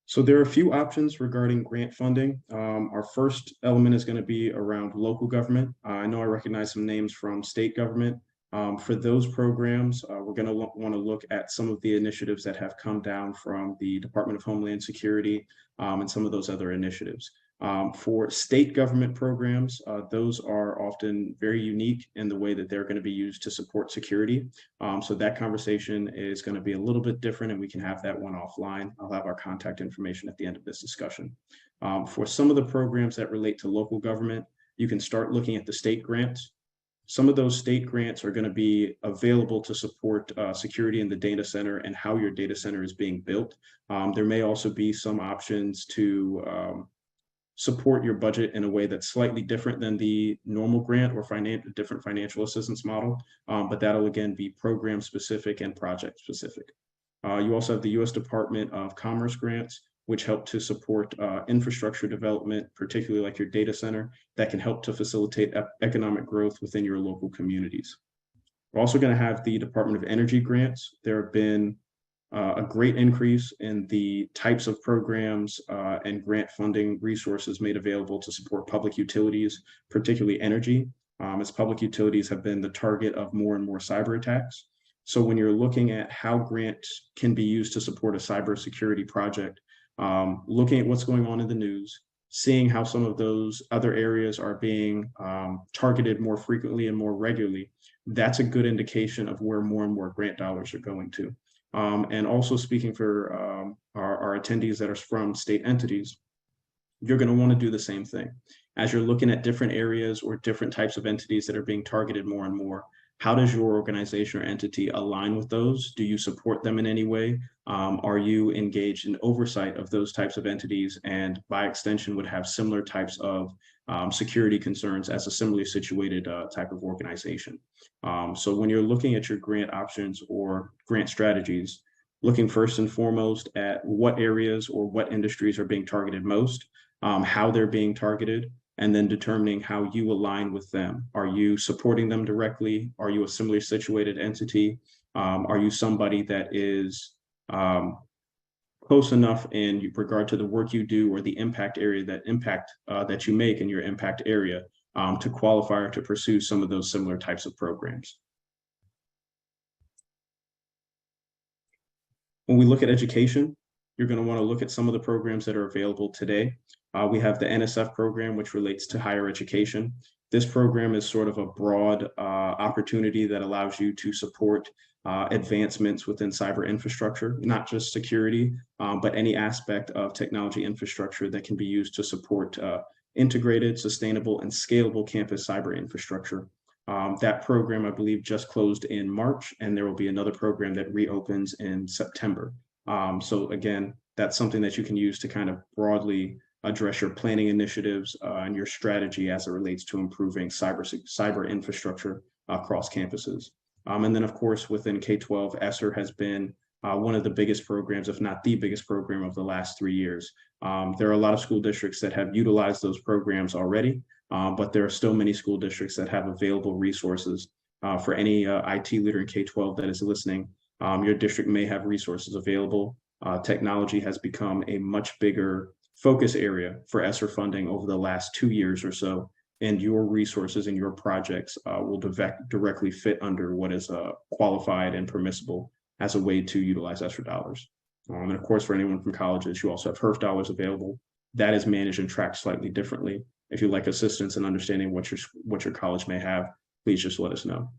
So there are a few options regarding grant funding. Our first element is going to be around local government. I know I recognize some names from state government. For those programs, we're going to want to look at some of the initiatives that have come down from the Department of Homeland Security and some of those other initiatives. For state government programs, those are often very unique in the way that they're going to be used to support security. So that conversation is going to be a little bit different, and we can have that one offline. I'll have our contact information at the end of this discussion. For some of the programs that relate to local government, you can start looking at the state grants. Some of those state grants are going to be available to support security in the data center and how your data center is being built. There may also be some options to support your budget in a way that's slightly different than the normal grant or different financial assistance model, but that'll again be program specific and project specific. You also have the U.S. Department of Commerce grants, which help to support infrastructure development, particularly like your data center, that can help to facilitate economic growth within your local communities. We're also going to have the Department of Energy grants. There have been a great increase in the types of programs and grant funding resources made available to support public utilities, particularly energy, as public utilities have been the target of more and more cyber attacks. So when you're looking at how grants can be used to support a cybersecurity project, looking at what's going on in the news, seeing how some of those other areas are being targeted more frequently and more regularly, that's a good indication of where more and more grant dollars are going to. And also speaking for our attendees that are from state entities, you're going to want to do the same thing. As you're looking at different areas or different types of entities that are being targeted more and more, how does your organization or entity align with those? Do you support them in any way? Are you engaged in oversight of those types of entities, and by extension would have similar types of security concerns as a similarly situated type of organization? So when you're looking at your grant options or grant strategies, looking first and foremost at what areas or what industries are being targeted most, how they're being targeted, and then determining how you align with them. Are you supporting them directly? Are you a similarly situated entity? Are you somebody that is close enough in regard to the work you do or the impact area that you make in your impact area to qualify or to pursue some of those similar types of programs? When we look at education, you're going to want to look at some of the programs that are available today. We have the NSF program, which relates to higher education. This program is sort of a broad opportunity that allows you to support advancements within cyber infrastructure, not just security, but any aspect of technology infrastructure that can be used to support integrated, sustainable, and scalable campus cyber infrastructure. That program, I believe, just closed in March, and there will be another program that reopens in September. So again, that's something that you can use to kind of broadly address your planning initiatives and your strategy as it relates to improving cyber infrastructure across campuses. And then, of course, within K-12, ESSER has been one of the biggest programs, if not the biggest program of the last 3 years. There are a lot of school districts that have utilized those programs already, but there are still many school districts that have available resources. For any IT leader in K-12 that is listening, your district may have resources available. Technology has become a much bigger focus area for ESSER funding over the last 2 years or so, and your resources and your projects will directly fit under what is qualified and permissible as a way to utilize ESSER dollars. And of course, for anyone from colleges, you also have HERF dollars available. That is managed and tracked slightly differently. If you'd like assistance in understanding what your college may have, please just let us know.